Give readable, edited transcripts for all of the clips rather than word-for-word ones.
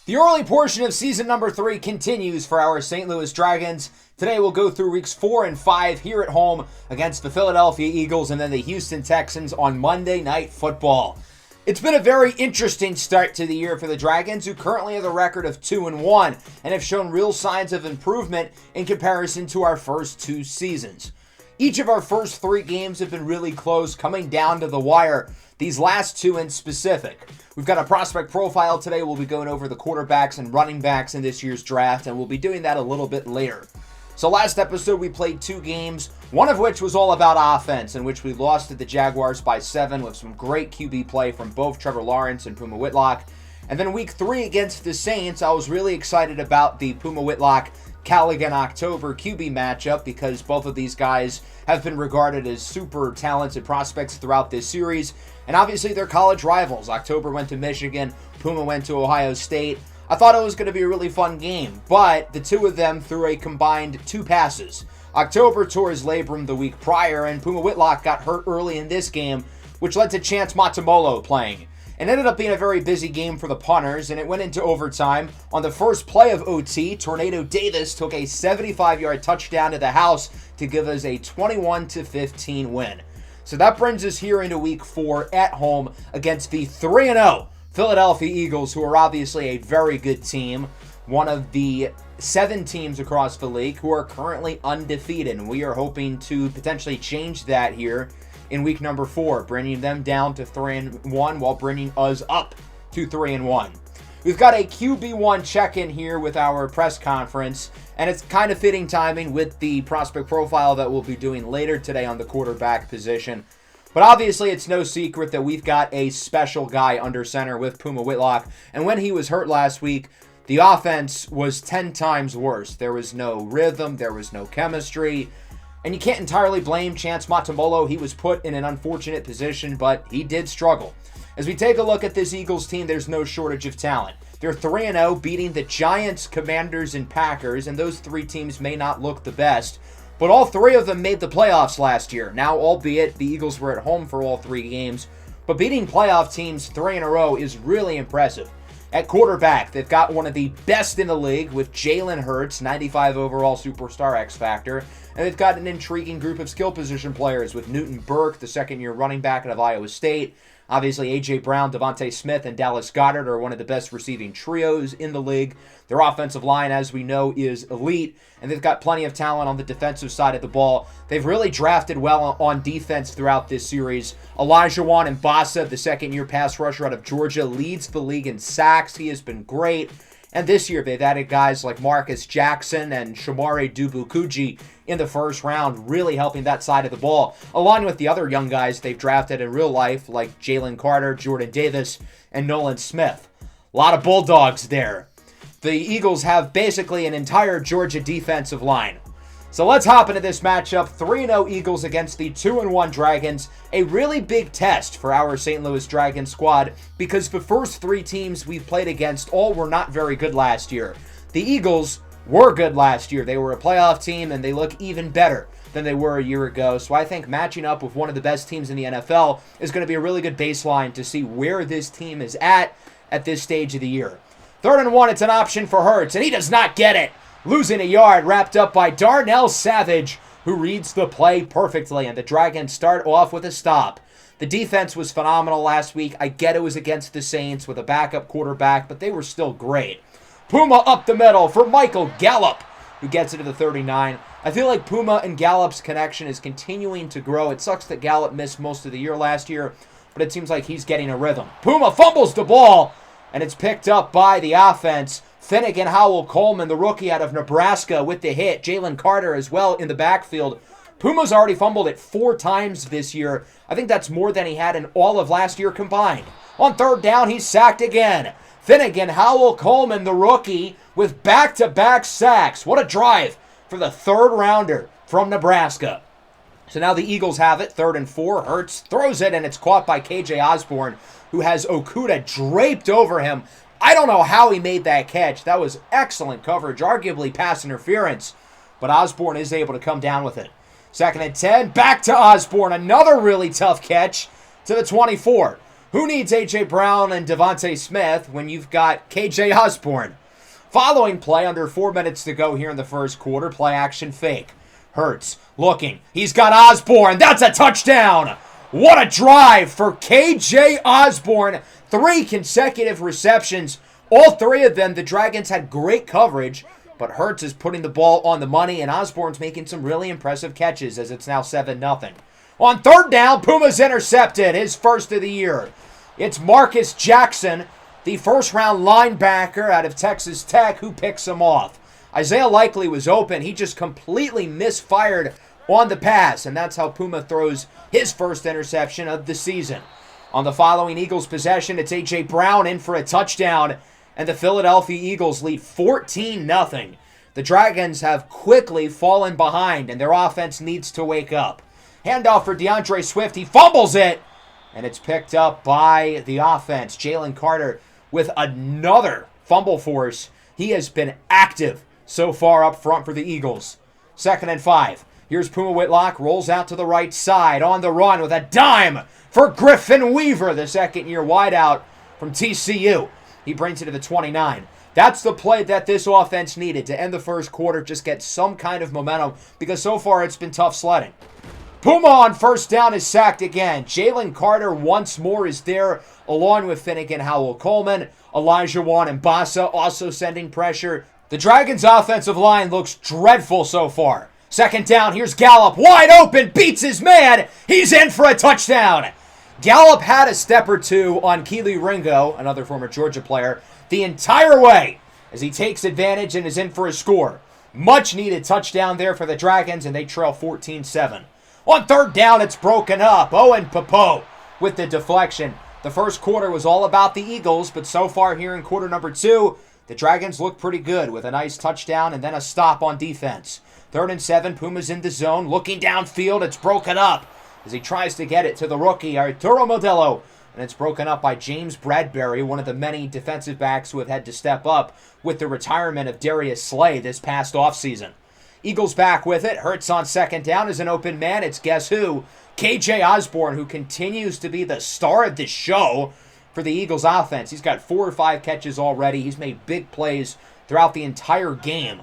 The early portion of season number 3 continues for our St. Louis Dragons. Today we'll go through weeks 4 and 5 here at home against the Philadelphia Eagles and then the Houston Texans on Monday Night Football. It's been a very interesting start to the year for the Dragons, who currently have a record of 2-1 and have shown real signs of improvement in comparison to our first 2 seasons. Each of our first 3 games have been really close, coming down to the wire. These last 2 in specific. We've got a prospect profile today. We'll be going over the quarterbacks and running backs in this year's draft, and we'll be doing that a little bit later. So last episode, we played 2 games, one of which was all about offense, in which we lost to the Jaguars by 7 with some great QB play from both Trevor Lawrence and Puma Whitlock. And then week 3 against the Saints, I was really excited about the Puma Whitlock Callaghan October QB matchup because both of these guys have been regarded as super talented prospects throughout this series. And obviously they're college rivals. October went to Michigan, Puma went to Ohio State. I thought it was going to be a really fun game, but the 2 of them threw a combined 2 passes. October tore his labrum the week prior, and Puma Whitlock got hurt early in this game, which led to Chance Matamolo playing. It ended up being a very busy game for the punters, and it went into overtime. On the first play of OT, Tornado Davis took a 75-yard touchdown to the house to give us a 21-15 win. So that brings us here into week 4 at home against the 3-0 Philadelphia Eagles, who are obviously a very good team, one of the 7 teams across the league who are currently undefeated, and we are hoping to potentially change that here in week number 4, bringing them down to 3-1 while bringing us up to 3-1. We've got a QB1 check-in here with our press conference, and it's kind of fitting timing with the prospect profile that we'll be doing later today on the quarterback position. But obviously, it's no secret that we've got a special guy under center with Puma Whitlock, and when he was hurt last week, the offense was 10 times worse. There was no rhythm, there was no chemistry. And you can't entirely blame Chance Matamolo. He was put in an unfortunate position, but he did struggle. As we take a look at this Eagles team, there's no shortage of talent. They're 3-0, beating the Giants, Commanders, and Packers, and those 3 teams may not look the best, but all 3 of them made the playoffs last year. Now, albeit the Eagles were at home for all 3 games, but beating playoff teams 3 in a row is really impressive. At quarterback, they've got one of the best in the league with Jalen Hurts, 95 overall superstar X Factor. And they've got an intriguing group of skill position players with Newton Burke, the second-year running back out of Iowa State. Obviously, A.J. Brown, Devontae Smith, and Dallas Goedert are one of the best receiving trios in the league. Their offensive line, as we know, is elite, and they've got plenty of talent on the defensive side of the ball. They've really drafted well on defense throughout this series. Elijah Mbasa, the second-year pass rusher out of Georgia, leads the league in sacks. He has been great. And this year, they've added guys like Marcus Jackson and Shamare Dubukuji in the first round, really helping that side of the ball, along with the other young guys they've drafted in real life, like Jalen Carter, Jordan Davis, and Nolan Smith. A lot of Bulldogs there. The Eagles have basically an entire Georgia defensive line. So let's hop into this matchup. 3-0 Eagles against the 2-1 Dragons. A really big test for our St. Louis Dragons squad because the first 3 teams we've played against all were not very good last year. The Eagles were good last year. They were a playoff team and they look even better than they were a year ago. So I think matching up with one of the best teams in the NFL is going to be a really good baseline to see where this team is at this stage of the year. 3rd and 1, it's an option for Hurts, and he does not get it. Losing a yard, wrapped up by Darnell Savage, who reads the play perfectly, and the Dragons start off with a stop. The defense was phenomenal last week. I get it was against the Saints with a backup quarterback, but they were still great. Puma up the middle for Michael Gallup, who gets it to the 39. I feel like Puma and Gallup's connection is continuing to grow. It sucks that Gallup missed most of the year last year, but it seems like he's getting a rhythm. Puma fumbles the ball, and it's picked up by the offense. Finnegan Howell Coleman, the rookie out of Nebraska, with the hit. Jalen Carter as well in the backfield. Puma's already fumbled it 4 times this year. I think that's more than he had in all of last year combined. On 3rd down, he's sacked again. Finnegan Howell Coleman, the rookie, with back-to-back sacks. What a drive for the 3rd rounder from Nebraska. So now the Eagles have it, 3rd and 4. Hurts throws it, and it's caught by K.J. Osborne, who has Okudah draped over him. I don't know how he made that catch. That was excellent coverage, arguably pass interference, but Osborne is able to come down with it. 2nd and 10, back to Osborne, another really tough catch to the 24. Who needs A.J. Brown and Devontae Smith when you've got K.J. Osborne? Following play, under 4 minutes to go here in the first quarter, play action fake. Hurts looking. He's got Osborne. That's a touchdown. What a drive for K.J. Osborne. 3 consecutive receptions. All 3 of them, the Dragons had great coverage, but Hurts is putting the ball on the money, and Osborne's making some really impressive catches as it's now 7-0. On third down, Puma's intercepted, his first of the year. It's Marcus Jackson, the first-round linebacker out of Texas Tech, who picks him off. Isaiah Likely was open. He just completely misfired on the pass, and that's how Puma throws his first interception of the season. On the following Eagles possession, it's A.J. Brown in for a touchdown, and the Philadelphia Eagles lead 14-0. The Dragons have quickly fallen behind, and their offense needs to wake up. Handoff for DeAndre Swift. He fumbles it, and it's picked up by the offense. Jalen Carter with another fumble force. He has been active so far up front for the Eagles. 2nd and 5. Here's Puma Whitlock. Rolls out to the right side on the run with a dime for Griffin Weaver, the second-year wideout from TCU. He brings it to the 29. That's the play that this offense needed to end the first quarter, just get some kind of momentum, because so far it's been tough sledding. Puma on first down is sacked again. Jalen Carter once more is there, along with Finnegan Howell-Coleman. Elijah Wan-Mbassa also sending pressure. The Dragons' offensive line looks dreadful so far. 2nd down, here's Gallup, wide open, beats his man. He's in for a touchdown. Gallup had a step or two on Keely Ringo, another former Georgia player, the entire way as he takes advantage and is in for a score. Much needed touchdown there for the Dragons, and they trail 14-7. On third down, it's broken up. Owen Popo with the deflection. The first quarter was all about the Eagles, but so far here in quarter number 2, the Dragons look pretty good with a nice touchdown and then a stop on defense. 3rd and 7, Puma's in the zone, looking downfield. It's broken up as he tries to get it to the rookie, Arturo Modelo, and it's broken up by James Bradbury, one of the many defensive backs who have had to step up with the retirement of Darius Slay this past offseason. Eagles back with it. Hurts on 2nd down as an open man. It's guess who? K.J. Osborne, who continues to be the star of this show for the Eagles offense. He's got 4 or 5 catches already. He's made big plays throughout the entire game.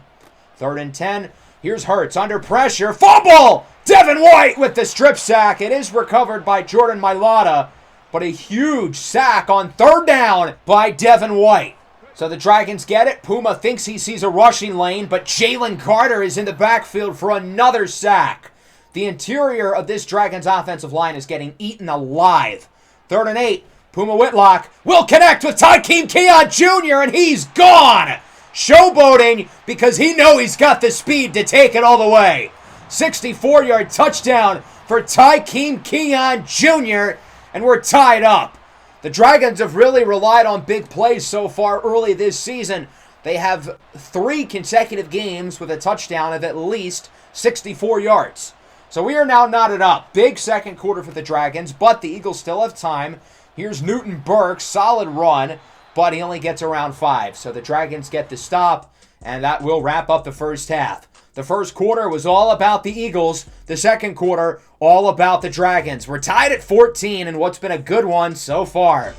3rd and 10. Here's Hurts under pressure. Fumble! Devin White with the strip sack. It is recovered by Jordan Mailata, but a huge sack on 3rd down by Devin White. So the Dragons get it. Puma thinks he sees a rushing lane, but Jalen Carter is in the backfield for another sack. The interior of this Dragons offensive line is getting eaten alive. 3rd and 8. Puma Whitlock will connect with Tykeem Keon Jr., and he's gone. Showboating because he knows he's got the speed to take it all the way. 64-yard touchdown for Tykeem Keon Jr., and we're tied up. The Dragons have really relied on big plays so far early this season. They have 3 consecutive games with a touchdown of at least 64 yards. So we are now knotted up. Big second quarter for the Dragons, but the Eagles still have time. Here's Newton Burke, solid run, but he only gets around 5. So the Dragons get the stop, and that will wrap up the first half. The first quarter was all about the Eagles. The second quarter, all about the Dragons. We're tied at 14 in what's been a good one so far.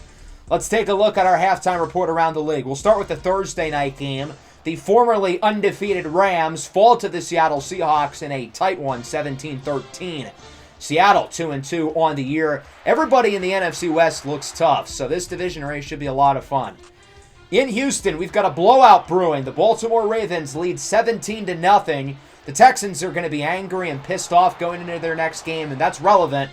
Let's take a look at our halftime report around the league. We'll start with the Thursday night game. The formerly undefeated Rams fall to the Seattle Seahawks in a tight one, 17-13. Seattle 2-2 on the year. Everybody in the NFC West looks tough, so this division race should be a lot of fun. In Houston, we've got a blowout brewing. The Baltimore Ravens lead 17-0. The Texans are going to be angry and pissed off going into their next game, and that's relevant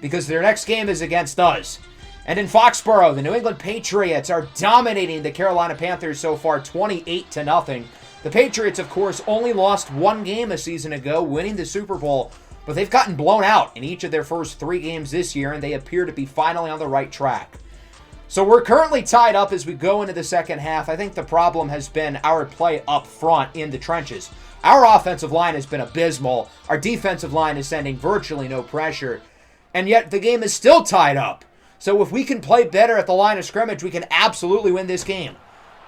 because their next game is against us. And in Foxborough, the New England Patriots are dominating the Carolina Panthers so far, 28-0. The Patriots, of course, only lost 1 game a season ago, winning the Super Bowl, but they've gotten blown out in each of their first 3 games this year, and they appear to be finally on the right track. So we're currently tied up as we go into the second half. I think the problem has been our play up front in the trenches. Our offensive line has been abysmal. Our defensive line is sending virtually no pressure, and yet the game is still tied up. So if we can play better at the line of scrimmage, we can absolutely win this game.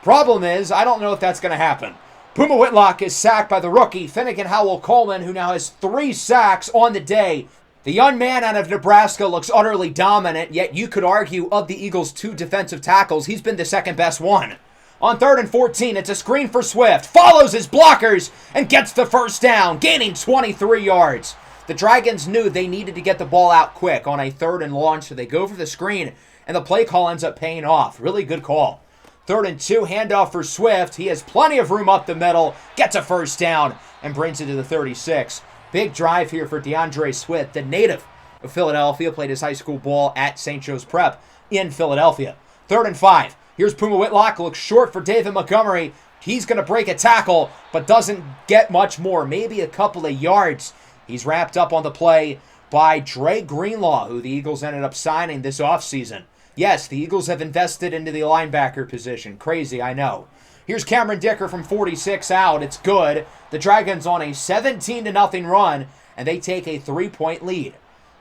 Problem is, I don't know if that's going to happen. Puma Whitlock is sacked by the rookie, Finnegan Howell-Coleman, who now has 3 sacks on the day. The young man out of Nebraska looks utterly dominant, yet you could argue of the Eagles' 2 defensive tackles, he's been the second best one. On 3rd and 14, it's a screen for Swift, follows his blockers, and gets the first down, gaining 23 yards. The Dragons knew they needed to get the ball out quick on a 3rd and long, so they go for the screen, and the play call ends up paying off. Really good call. 3rd and 2, handoff for Swift. He has plenty of room up the middle, gets a first down, and brings it to the 36. Big drive here for DeAndre Swift, the native of Philadelphia, played his high school ball at St. Joe's Prep in Philadelphia. 3rd and 5. Here's Puma Whitlock, looks short for David Montgomery. He's going to break a tackle, but doesn't get much more, maybe a couple of yards. He's wrapped up on the play by Dre Greenlaw, who the Eagles ended up signing this offseason. Yes, the Eagles have invested into the linebacker position. Crazy, I know. Here's Cameron Dicker from 46 out. It's good. The Dragons on a 17-0 run, and they take a 3-point lead.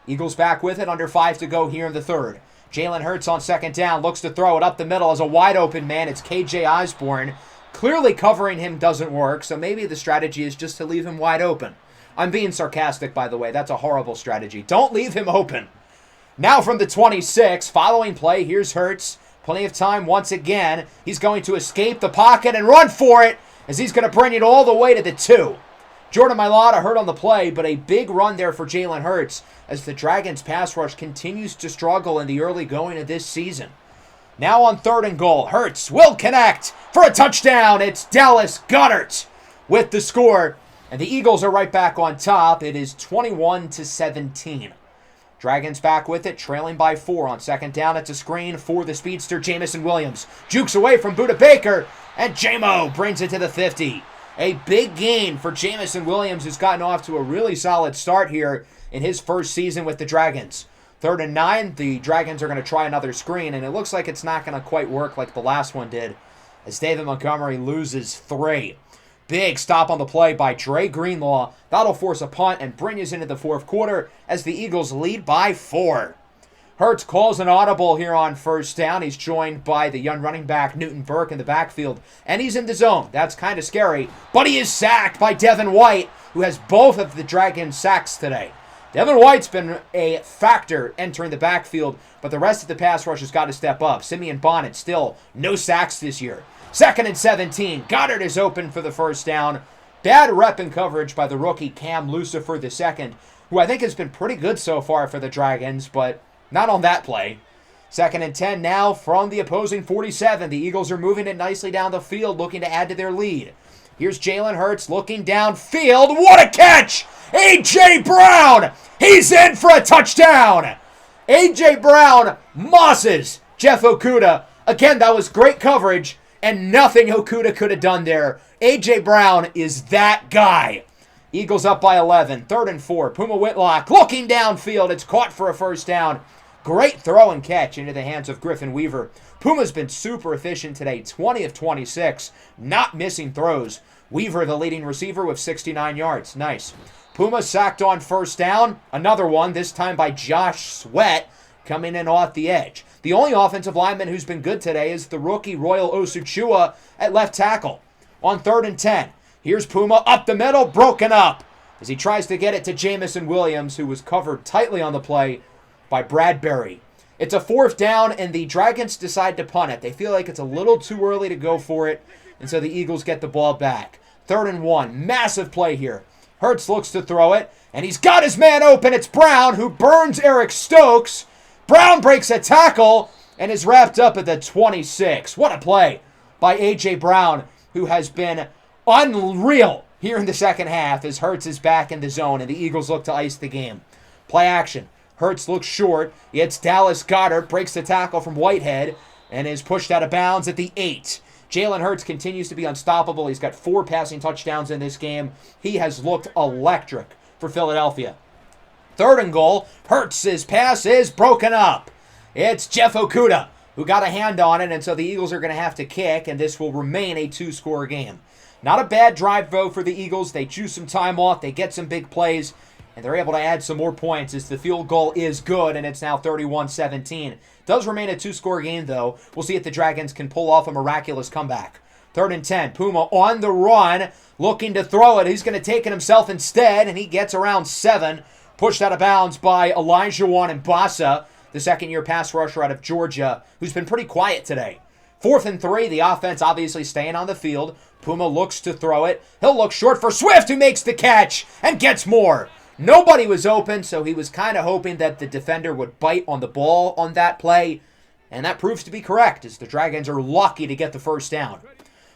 Eagles back with it, under 5 to go here in the 3rd. Jalen Hurts on 2nd down, looks to throw it up the middle as a wide-open man. It's KJ Osborne. Clearly covering him doesn't work, so maybe the strategy is just to leave him wide open. I'm being sarcastic, by the way. That's a horrible strategy. Don't leave him open. Now from the 26, following play, here's Hurts. Plenty of time once again. He's going to escape the pocket and run for it as he's going to bring it all the way to the 2. Jordan Mailata hurt on the play, but a big run there for Jalen Hurts as the Dragons' pass rush continues to struggle in the early going of this season. Now on 3rd and goal, Hurts will connect for a touchdown. It's Dallas Goedert with the score, and the Eagles are right back on top. It is 21-17. Dragons back with it, trailing by 4 on 2nd down. It's a screen for the speedster, Jamison Williams. Jukes away from Budda Baker, and J-Mo brings it to the 50. A big gain for Jamison Williams, who's gotten off to a really solid start here in his first season with the Dragons. 3rd and 9, the Dragons are going to try another screen, and it looks like it's not going to quite work like the last one did, as David Montgomery loses 3. Big stop on the play by Dre Greenlaw. That'll force a punt and bring us into the 4th quarter as the Eagles lead by 4. Hurts calls an audible here on 1st down. He's joined by the young running back Newton Burke in the backfield, and he's in the zone. That's kind of scary, but he is sacked by Devin White, who has both of the Dragons' sacks today. Devin White's been a factor entering the backfield, but the rest of the pass rush has got to step up. Simeon Bonnet still no sacks this year. 2nd and 17. Goddard is open for the first down. Bad rep and coverage by the rookie Cam Lucifer II, who I think has been pretty good so far for the Dragons, but not on that play. 2nd and 10 now from the opposing 47. The Eagles are moving it nicely down the field, looking to add to their lead. Here's Jalen Hurts looking downfield. What a catch! A.J. Brown! He's in for a touchdown! A.J. Brown mosses Jeff Okudah. Again, that was great coverage, and nothing Okudah could have done there. A.J. Brown is that guy. Eagles up by 11. 3rd and 4. Puma Whitlock looking downfield. It's caught for a first down. Great throw and catch into the hands of Griffin Weaver. Puma's been super efficient today. 20 of 26. Not missing throws. Weaver, the leading receiver, with 69 yards. Nice. Puma sacked on 1st down. Another one, this time by Josh Sweat, coming in off the edge. The only offensive lineman who's been good today is the rookie Royal Osuchua at left tackle. On 3rd and 10, here's Puma up the middle, broken up, as he tries to get it to Jamison Williams, who was covered tightly on the play by Bradbury. It's a 4th down, and the Dragons decide to punt it. They feel like it's a little too early to go for it, and so the Eagles get the ball back. 3rd and 1, massive play here. Hurts looks to throw it, and he's got his man open. It's Brown, who burns Eric Stokes. Brown breaks a tackle and is wrapped up at the 26. What a play by A.J. Brown, who has been unreal here in the second half as Hurts is back in the zone and the Eagles look to ice the game. Play action. Hurts looks short. It's Dallas Goedert, breaks the tackle from Whitehead and is pushed out of bounds at the 8. Jalen Hurts continues to be unstoppable. He's got 4 passing touchdowns in this game. He has looked electric for Philadelphia. 3rd and goal. Hurts' pass is broken up. It's Jeff Okudah who got a hand on it, and so the Eagles are going to have to kick, and this will remain a 2-score game. Not a bad drive, though, for the Eagles. They choose some time off. They get some big plays, and they're able to add some more points as the field goal is good, and it's now 31-17. Does remain a 2-score game, though. We'll see if the Dragons can pull off a miraculous comeback. 3rd and 10. Puma on the run, looking to throw it. He's going to take it himself instead, and he gets around 7 Pushed out of bounds by W4&5, the second-year pass rusher out of Georgia, who's been pretty quiet today. 4th and 3, the offense obviously staying on the field. Puma looks to throw it. He'll look short for Swift, who makes the catch and gets more. Nobody was open, so he was kind of hoping that the defender would bite on the ball on that play. And that proves to be correct, as the Dragons are lucky to get the first down.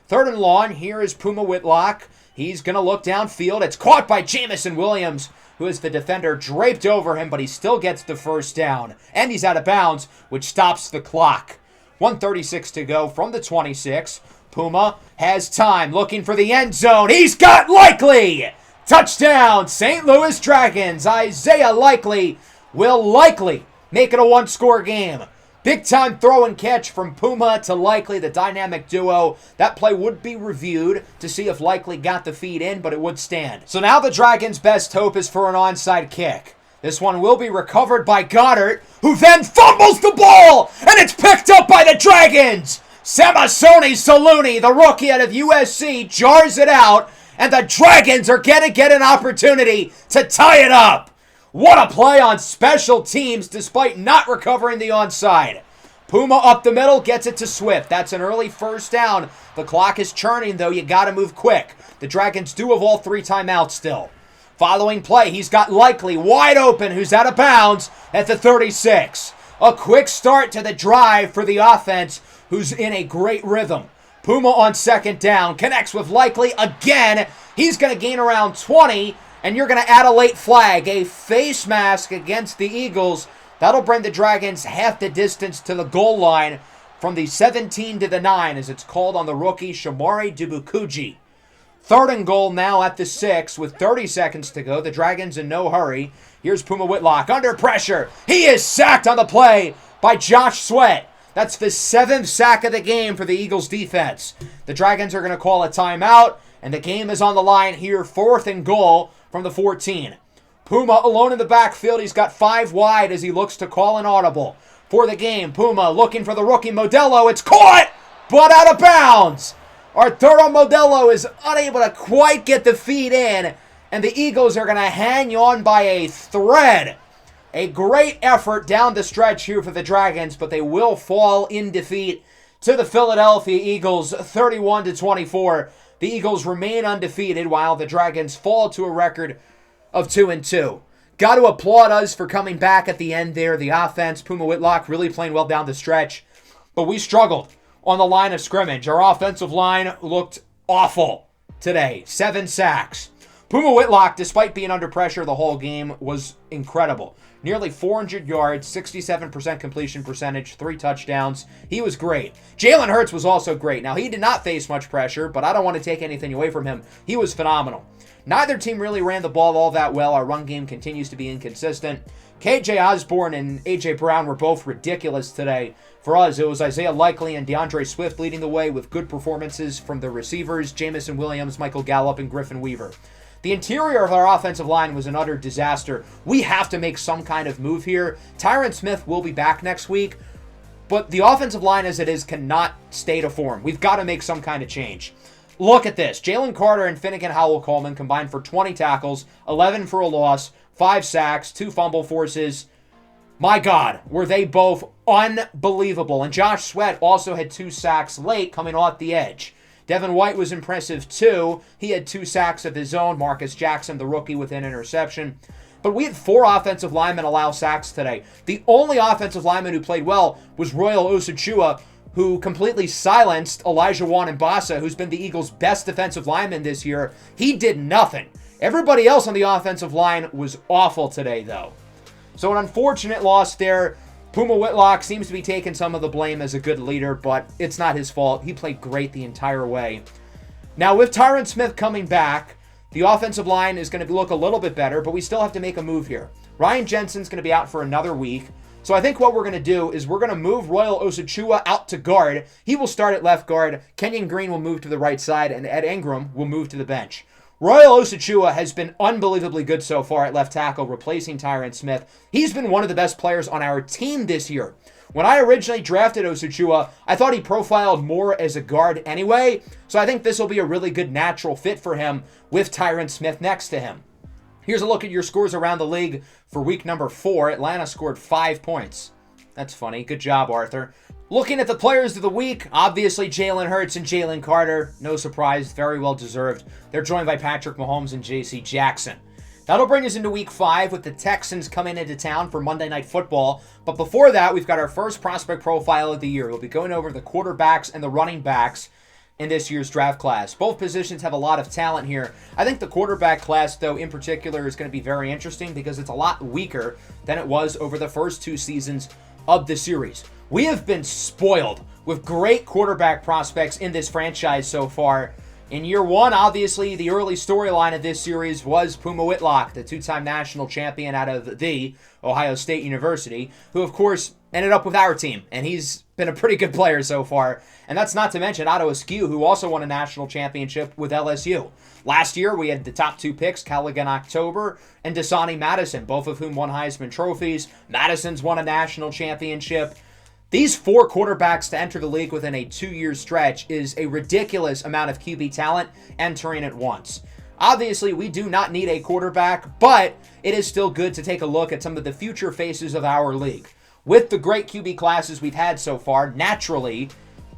3rd and long, here is Puma Whitlock. He's going to look downfield. It's caught by Jameson Williams, who is the defender draped over him, but he still gets the first down. And he's out of bounds, which stops the clock. 1:36 to go from the 26. Puma has time, looking for the end zone. He's got Likely! Touchdown, St. Louis Dragons. Isaiah Likely will likely make it a one-score game. Big-time throw and catch from Puma to Likely, the dynamic duo. That play would be reviewed to see if Likely got the feed in, but it would stand. So now the Dragons' best hope is for an onside kick. This one will be recovered by Goddard, who then fumbles the ball, and it's picked up by the Dragons. Samasoni Saluni, the rookie out of USC, jars it out, and the Dragons are going to get an opportunity to tie it up. What a play on special teams despite not recovering the onside. Puma up the middle, gets it to Swift. That's an early first down. The clock is churning, though. You got to move quick. The Dragons do have all 3 timeouts still. Following play, he's got Likely wide open, who's out of bounds at the 36. A quick start to the drive for the offense, who's in a great rhythm. Puma on 2nd down, connects with Likely again. He's going to gain around 20, and you're going to add a late flag, a face mask against the Eagles. That'll bring the Dragons half the distance to the goal line from the 17 to the 9, as it's called on the rookie Shamari Dubukuji. 3rd and goal now at the 6 with 30 seconds to go. The Dragons in no hurry. Here's Puma Whitlock under pressure. He is sacked on the play by Josh Sweat. That's the 7th sack of the game for the Eagles defense. The Dragons are going to call a timeout, and the game is on the line here. 4th and goal from the 14. Puma alone in the backfield. He's got 5 wide as he looks to call an audible for the game. Puma looking for the rookie Modelo. It's caught, but out of bounds. Arturo Modelo is unable to quite get the feed in, and the Eagles are going to hang on by a thread. A great effort down the stretch here for the Dragons, but they will fall in defeat to the Philadelphia Eagles, 31-24. The Eagles remain undefeated while the Dragons fall to a record of 2-2. Got to applaud us for coming back at the end there. The offense, Puma Whitlock really playing well down the stretch, but we struggled on the line of scrimmage. Our offensive line looked awful today. 7 sacks. Puma Whitlock, despite being under pressure the whole game, was incredible. Nearly 400 yards, 67% completion percentage, 3 touchdowns. He was great. Jalen Hurts was also great. Now, he did not face much pressure, but I don't want to take anything away from him. He was phenomenal. Neither team really ran the ball all that well. Our run game continues to be inconsistent. KJ Osborne and A.J. Brown were both ridiculous today. For us, it was Isaiah Likely and DeAndre Swift leading the way with good performances from the receivers, Jameson Williams, Michael Gallup, and Griffin Weaver. The interior of our offensive line was an utter disaster. We have to make some kind of move here. Tyron Smith will be back next week, but the offensive line as it is cannot stay to form. We've got to make some kind of change. Look at this. Jalen Carter and Finnegan Howell-Coleman combined for 20 tackles, 11 for a loss, 5 sacks, 2 fumble forces. My God, were they both unbelievable. And Josh Sweat also had 2 sacks late coming off the edge. Devin White was impressive too. He had 2 sacks of his own. Marcus Jackson, the rookie, with an interception. But we had 4 offensive linemen allow sacks today. The only offensive lineman who played well was Royal Osachua, who completely silenced Elijah-Wan-Mbasa, who's been the Eagles' best defensive lineman this year. He did nothing. Everybody else on the offensive line was awful today, though. So an unfortunate loss there. Puma Whitlock seems to be taking some of the blame as a good leader, but it's not his fault. He played great the entire way. Now, with Tyron Smith coming back, the offensive line is going to look a little bit better, but we still have to make a move here. Ryan Jensen's going to be out for another week. So I think what we're going to do is we're going to move Royal Osachua out to guard. He will start at left guard. Kenyon Green will move to the right side, and Ed Ingram will move to the bench. Royal Osachua has been unbelievably good so far at left tackle, replacing Tyron Smith. He's been one of the best players on our team this year. When I originally drafted Osachua, I thought he profiled more as a guard anyway, so I think this will be a really good natural fit for him with Tyron Smith next to him. Here's a look at your scores around the league for week number 4. Atlanta scored 5 points. That's funny. Good job, Arthur. Looking at the players of the week, obviously Jalen Hurts and Jalen Carter. No surprise, very well deserved. They're joined by Patrick Mahomes and J.C. Jackson. That'll bring us into week 5 with the Texans coming into town for Monday Night Football. But before that, we've got our first prospect profile of the year. We'll be going over the quarterbacks and the running backs in this year's draft class. Both positions have a lot of talent here. I think the quarterback class, though, in particular, is going to be very interesting because it's a lot weaker than it was over the first 2 seasons of the series. We have been spoiled with great quarterback prospects in this franchise so far. In year 1, obviously, the early storyline of this series was Puma Whitlock, the 2-time national champion out of the Ohio State University, who, of course, ended up with our team, and he's been a pretty good player so far. And that's not to mention Otto Askew, who also won a national championship with LSU. Last year, we had the top 2 picks, Callaghan October and Dasani Madison, both of whom won Heisman trophies. Madison's won a national championship. These 4 quarterbacks to enter the league within a 2-year stretch is a ridiculous amount of QB talent entering at once. Obviously, we do not need a quarterback, but it is still good to take a look at some of the future faces of our league. With the great QB classes we've had so far, naturally,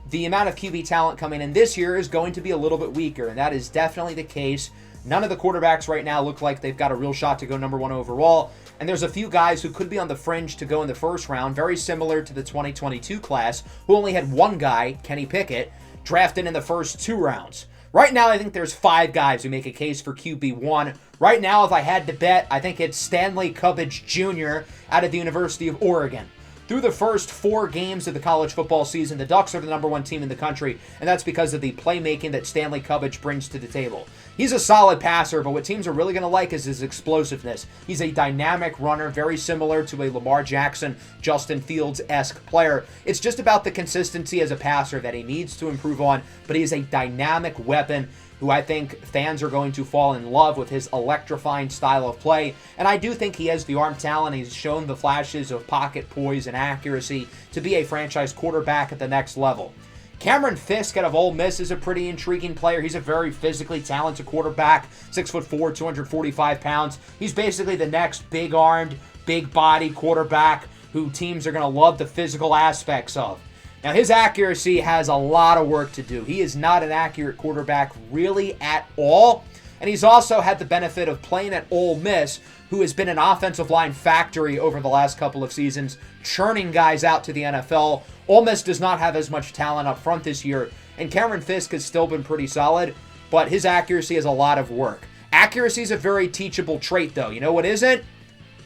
the amount of QB talent coming in this year is going to be a little bit weaker, and that is definitely the case. None of the quarterbacks right now look like they've got a real shot to go number 1 overall, and there's a few guys who could be on the fringe to go in the first round, very similar to the 2022 class, who only had one guy, Kenny Pickett, drafted in the first 2 rounds. Right now, I think there's 5 guys who make a case for QB1. Right now, if I had to bet, I think it's Stanley Cubbage Jr. out of the University of Oregon. Through the first 4 games of the college football season, the Ducks are the number 1 team in the country, and that's because of the playmaking that Stanley Cubbage brings to the table. He's a solid passer, but what teams are really going to like is his explosiveness. He's a dynamic runner, very similar to a Lamar Jackson, Justin Fields-esque player. It's just about the consistency as a passer that he needs to improve on, but he is a dynamic weapon who I think fans are going to fall in love with his electrifying style of play. And I do think he has the arm talent. He's shown the flashes of pocket poise and accuracy to be a franchise quarterback at the next level. Cameron Fisk out of Ole Miss is a pretty intriguing player. He's a very physically talented quarterback, 6'4", 245 pounds. He's basically the next big-armed, big-bodied quarterback who teams are going to love the physical aspects of. Now, his accuracy has a lot of work to do. He is not an accurate quarterback really at all. And he's also had the benefit of playing at Ole Miss, who has been an offensive line factory over the last couple of seasons, churning guys out to the NFL. Ole Miss does not have as much talent up front this year, and Cameron Fisk has still been pretty solid, but his accuracy is a lot of work. Accuracy is a very teachable trait, though. You know what isn't?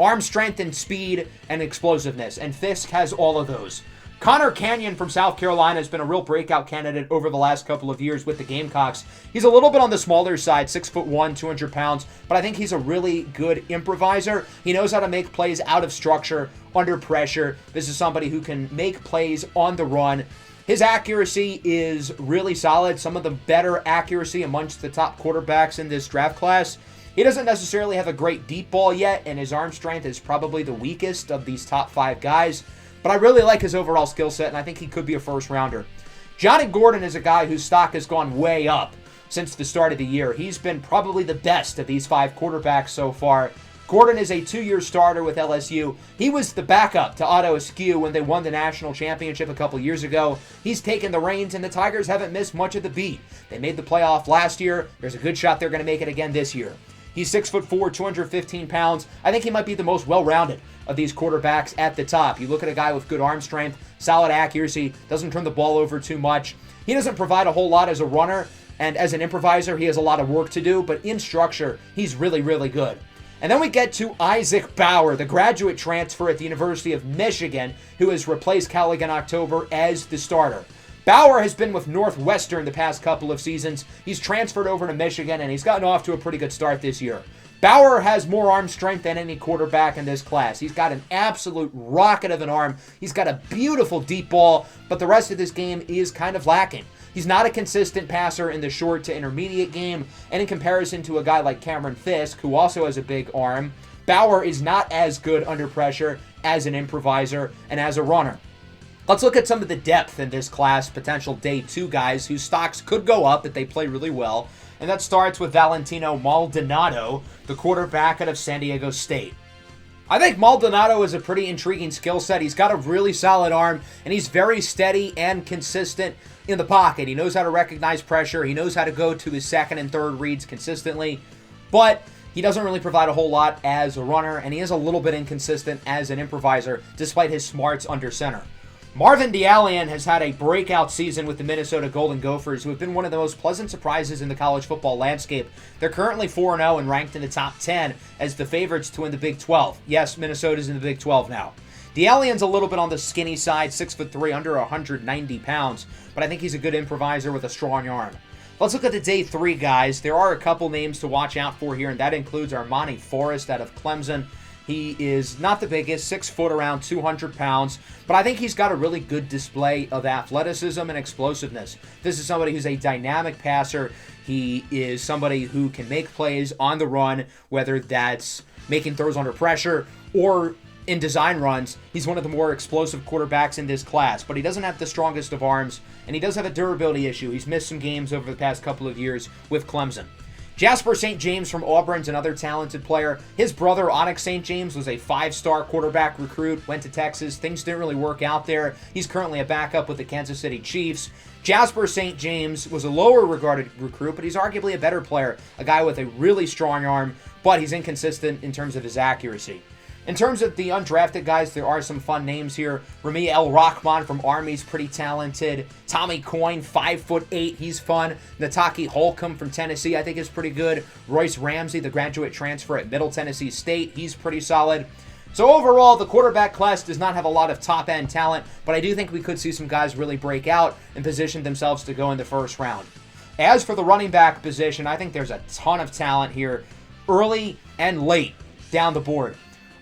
Arm strength and speed and explosiveness, and Fisk has all of those. Connor Canyon from South Carolina has been a real breakout candidate over the last couple of years with the Gamecocks. He's a little bit on the smaller side, 6'1", 200 pounds, but I think he's a really good improviser. He knows how to make plays out of structure, under pressure. This is somebody who can make plays on the run. His accuracy is really solid, some of the better accuracy amongst the top quarterbacks in this draft class. He doesn't necessarily have a great deep ball yet, and his arm strength is probably the weakest of these top 5 guys. But I really like his overall skill set, and I think he could be a first-rounder. Johnny Gordon is a guy whose stock has gone way up since the start of the year. He's been probably the best of these 5 quarterbacks so far. Gordon is a 2-year starter with LSU. He was the backup to Otto Askew when they won the national championship a couple years ago. He's taken the reins, and the Tigers haven't missed much of the beat. They made the playoff last year. There's a good shot they're going to make it again this year. He's 6'4", 215 pounds. I think he might be the most well-rounded of these quarterbacks at the top. You look at a guy with good arm strength, solid accuracy, doesn't turn the ball over too much. He doesn't provide a whole lot as a runner, and as an improviser, he has a lot of work to do, but in structure, he's really, really good. And then we get to Isaac Bauer, the graduate transfer at the University of Michigan, who has replaced Callaghan October as the starter. Bauer has been with Northwestern the past couple of seasons. He's transferred over to Michigan, and he's gotten off to a pretty good start this year. Bauer has more arm strength than any quarterback in this class. He's got an absolute rocket of an arm. He's got a beautiful deep ball, but the rest of this game is kind of lacking. He's not a consistent passer in the short to intermediate game, and in comparison to a guy like Cameron Fisk, who also has a big arm, Bauer is not as good under pressure as an improviser and as a runner. Let's look at some of the depth in this class, potential day 2 guys whose stocks could go up if they play really well. And that starts with Valentino Maldonado, the quarterback out of San Diego State. I think Maldonado is a pretty intriguing skill set. He's got a really solid arm, and he's very steady and consistent in the pocket. He knows how to recognize pressure. He knows how to go to his second and third reads consistently, but he doesn't really provide a whole lot as a runner, and he is a little bit inconsistent as an improviser, despite his smarts under center. Marvin D'Alien has had a breakout season with the Minnesota Golden Gophers, who have been one of the most pleasant surprises in the college football landscape. They're currently 4-0 and ranked in the top 10 as the favorites to win the Big 12. Yes, Minnesota's in the Big 12 now. D'Alien's a little bit on the skinny side, 6'3", under 190 pounds, but I think he's a good improviser with a strong arm. Let's look at the day 3 guys. There are a couple names to watch out for here, and that includes Armani Forrest out of Clemson. He is not the biggest, 6 foot, around 200 pounds, but I think he's got a really good display of athleticism and explosiveness. This is somebody who's a dynamic passer. He is somebody who can make plays on the run, whether that's making throws under pressure or in design runs. He's one of the more explosive quarterbacks in this class, but he doesn't have the strongest of arms, and he does have a durability issue. He's missed some games over the past couple of years with Clemson. Jasper St. James from Auburn's another talented player. His brother, Onyx St. James, was a 5-star quarterback recruit, went to Texas. Things didn't really work out there. He's currently a backup with the Kansas City Chiefs. Jasper St. James was a lower regarded recruit, but he's arguably a better player, a guy with a really strong arm, but he's inconsistent in terms of his accuracy. In terms of the undrafted guys, there are some fun names here. Rami El Rahman from Army's pretty talented. Tommy Coyne, 5'8", he's fun. Nataki Holcomb from Tennessee, I think is pretty good. Royce Ramsey, the graduate transfer at Middle Tennessee State, he's pretty solid. So overall, the quarterback class does not have a lot of top-end talent, but I do think we could see some guys really break out and position themselves to go in the first round. As for the running back position, I think there's a ton of talent here, early and late down the board.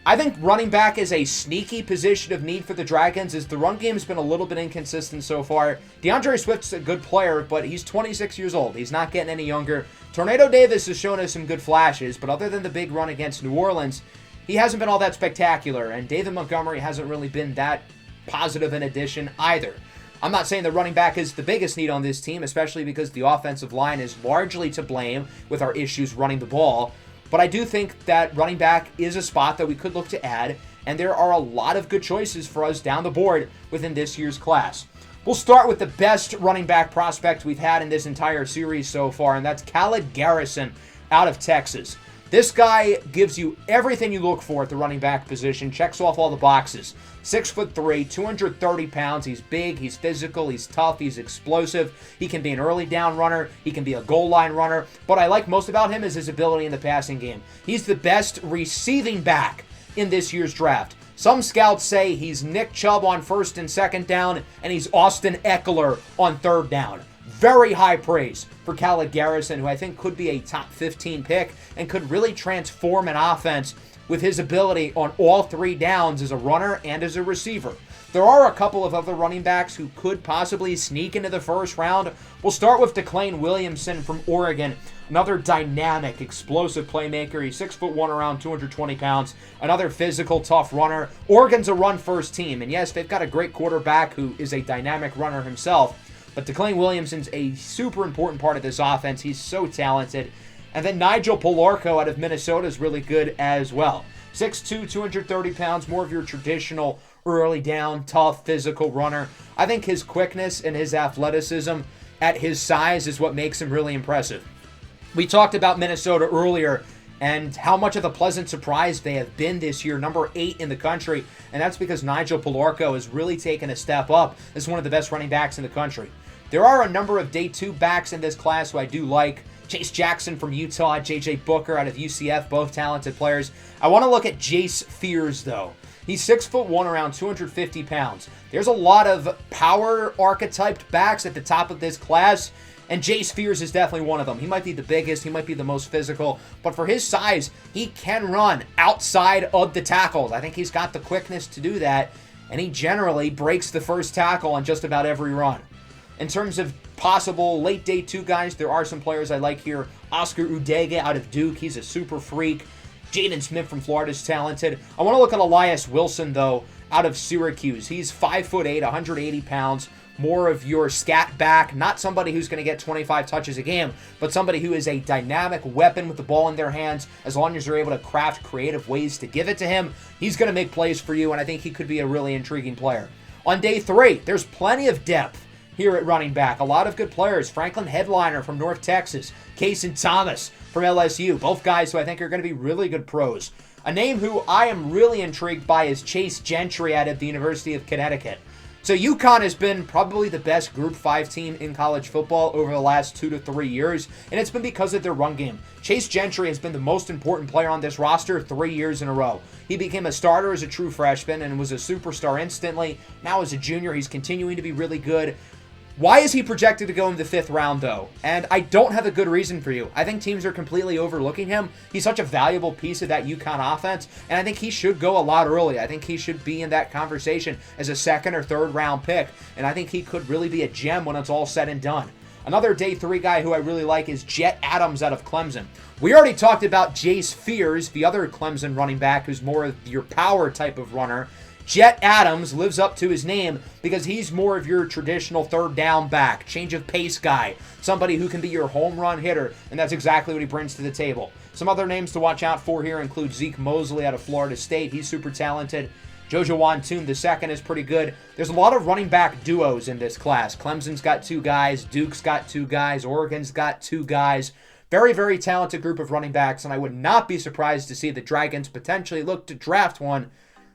I think running back is a sneaky position of need for the Dragons, as the run game has been a little bit inconsistent so far. DeAndre Swift's a good player, but he's 26 years old. He's not getting any younger. Tornado Davis has shown us some good flashes, but other than the big run against New Orleans, he hasn't been all that spectacular, and David Montgomery hasn't really been that positive an addition either. I'm not saying the running back is the biggest need on this team, especially because the offensive line is largely to blame with our issues running the ball. But I do think that running back is a spot that we could look to add, and there are a lot of good choices for us down the board within this year's class. We'll start with the best running back prospect we've had in this entire series so far, and that's Khaled Garrison out of Texas. This guy gives you everything you look for at the running back position, checks off all the boxes. 6'3", 230 pounds. He's big, he's physical, he's tough, he's explosive. He can be an early down runner, he can be a goal line runner. What I like most about him is his ability in the passing game. He's the best receiving back in this year's draft. Some scouts say he's Nick Chubb on first and second down, and he's Austin Eckler on third down. Very high praise for Khaled Garrison, who I think could be a top 15 pick and could really transform an offense with his ability on all 3 downs as a runner and as a receiver. There are a couple of other running backs who could possibly sneak into the first round. We'll start with DeClain Williamson from Oregon, another dynamic, explosive playmaker. He's 6'1", around 220 pounds, another physical, tough runner. Oregon's a run-first team, and yes, they've got a great quarterback who is a dynamic runner himself. But DeClain Williamson's a super important part of this offense. He's so talented. And then Nigel Palarco out of Minnesota is really good as well. 6'2", 230 pounds, more of your traditional early down, tough, physical runner. I think his quickness and his athleticism at his size is what makes him really impressive. We talked about Minnesota earlier and how much of a pleasant surprise they have been this year, number 8 in the country, and that's because Nigel Palarco has really taken a step up as one of the best running backs in the country. There are a number of day 2 backs in this class who I do like. Chase Jackson from Utah, J.J. Booker out of UCF, both talented players. I want to look at Jace Fears, though. He's 6'1", around 250 pounds. There's a lot of power archetyped backs at the top of this class, and Jace Fears is definitely one of them. He might be the biggest, he might be the most physical, but for his size, he can run outside of the tackles. I think he's got the quickness to do that, and he generally breaks the first tackle on just about every run. In terms of possible late day 2 guys, there are some players I like here. Oscar Udega out of Duke, he's a super freak. Jaden Smith from Florida is talented. I want to look at Elias Wilson, though, out of Syracuse. He's 5'8", 180 pounds. More of your scat back, not somebody who's going to get 25 touches a game, but somebody who is a dynamic weapon with the ball in their hands. As long as you're able to craft creative ways to give it to him, he's going to make plays for you, and I think he could be a really intriguing player. On day 3, there's plenty of depth here at running back. A lot of good players. Franklin Headliner from North Texas. Cason Thomas from LSU. Both guys who I think are going to be really good pros. A name who I am really intrigued by is Chase Gentry out of the University of Connecticut. So UConn has been probably the best Group 5 team in college football over the last 2 to 3 years, and it's been because of their run game. Chase Gentry has been the most important player on this roster 3 years in a row. He became a starter as a true freshman and was a superstar instantly. Now as a junior, he's continuing to be really good. Why is he projected to go in the 5th round, though? And I don't have a good reason for you. I think teams are completely overlooking him. He's such a valuable piece of that UConn offense, and I think he should go a lot early. I think he should be in that conversation as a 2nd or 3rd round pick, and I think he could really be a gem when it's all said and done. Another day 3 guy who I really like is Jet Adams out of Clemson. We already talked about Jace Fears, the other Clemson running back who's more of your power type of runner. Jet Adams lives up to his name because he's more of your traditional 3rd down back, change of pace guy, somebody who can be your home run hitter, and that's exactly what he brings to the table. Some other names to watch out for here include Zeke Mosley out of Florida State. He's super talented. Jojo Wantoon II is pretty good. There's a lot of running back duos in this class. Clemson's got 2 guys. Duke's got 2 guys. Oregon's got 2 guys. Very, very talented group of running backs, and I would not be surprised to see the Dragons potentially look to draft one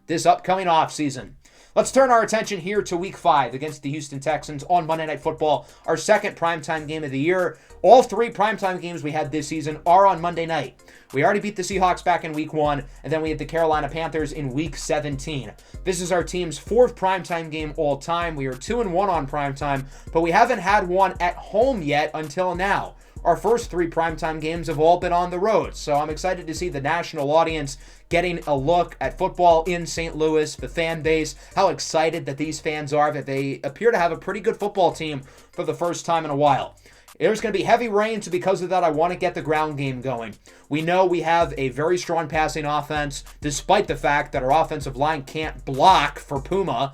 this upcoming offseason. Let's turn our attention here to Week 5 against the Houston Texans on Monday Night Football, our 2nd primetime game of the year. All 3 primetime games we had this season are on Monday night. We already beat the Seahawks back in Week 1, and then we had the Carolina Panthers in Week 17. This is our team's 4th primetime game all time. We are 2-1 on primetime, but we haven't had one at home yet until now. Our first 3 primetime games have all been on the road, so I'm excited to see the national audience getting a look at football in St. Louis, the fan base, how excited that these fans are that they appear to have a pretty good football team for the first time in a while. There's going to be heavy rain, so because of that, I want to get the ground game going. We know we have a very strong passing offense, despite the fact that our offensive line can't block for Puma,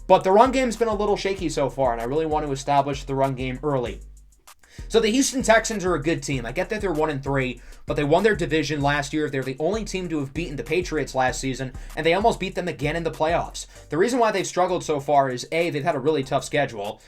but the run game's been a little shaky so far, and I really want to establish the run game early. So the Houston Texans are a good team. I get that they're 1-3, but they won their division last year. They're the only team to have beaten the Patriots last season, and they almost beat them again in the playoffs. The reason why they've struggled so far is A, they've had a really tough schedule,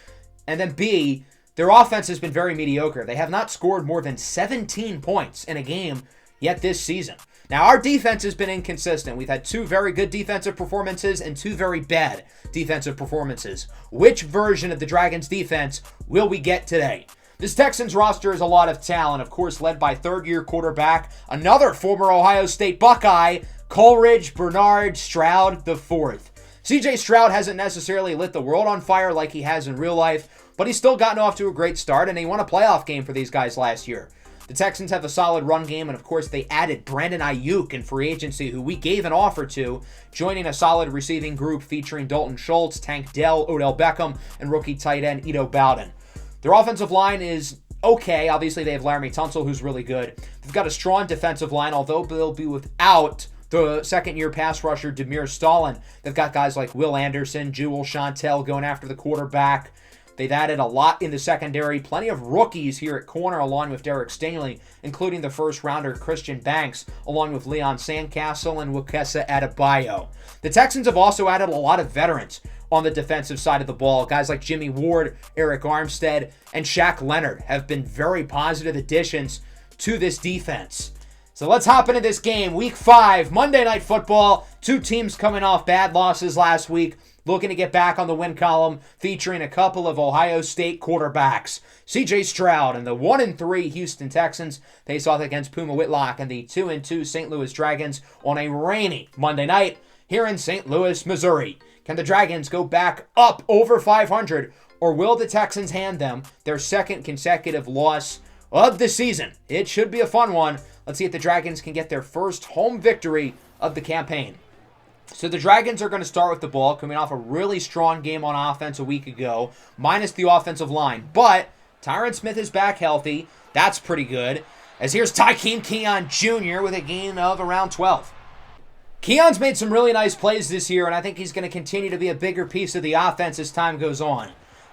and then B, their offense has been very mediocre. They have not scored more than 17 points in a game yet this season. Now, our defense has been inconsistent. We've had 2 very good defensive performances and 2 very bad defensive performances. Which version of the Dragons' defense will we get today? This Texans roster is a lot of talent, of course, led by 3rd-year quarterback, another former Ohio State Buckeye, Coleridge Bernard Stroud IV. CJ Stroud hasn't necessarily lit the world on fire like he has in real life, but he's still gotten off to a great start, and he won a playoff game for these guys last year. The Texans have a solid run game, and of course, they added Brandon Ayuk in free agency, who we gave an offer to, joining a solid receiving group featuring Dalton Schultz, Tank Dell, Odell Beckham, and rookie tight end Ito Bowden. Their offensive line is okay. Obviously, they have Laramie Tunsil, who's really good. They've got a strong defensive line, although they'll be without the second-year pass rusher, Demir Stalin. They've got guys like Will Anderson, Jewel Chantel going after the quarterback. They've added a lot in the secondary. Plenty of rookies here at corner, along with Derek Stingley, including the first-rounder Christian Banks, along with Leon Sandcastle and Wukesa Adebayo. The Texans have also added a lot of veterans on the defensive side of the ball. Guys like Jimmy Ward, Eric Armstead, and Shaq Leonard have been very positive additions to this defense. So let's hop into this game. Week 5, Monday Night Football. 2 teams coming off bad losses last week, looking to get back on the win column, featuring a couple of Ohio State quarterbacks. CJ Stroud and the 1-3 Houston Texans face off against Puma Whitlock and the 2-2 St. Louis Dragons on a rainy Monday night here in St. Louis, Missouri. Can the Dragons go back up over 500, or will the Texans hand them their 2nd consecutive loss of the season? It should be a fun one. Let's see if the Dragons can get their first home victory of the campaign. So the Dragons are going to start with the ball, coming off a really strong game on offense a week ago, minus the offensive line. But Tyron Smith is back healthy. That's pretty good. As here's Tykeem Keon Jr. with a gain of around 12. Keon's made some really nice plays this year, and I think he's going to continue to be a bigger piece of the offense as time goes on.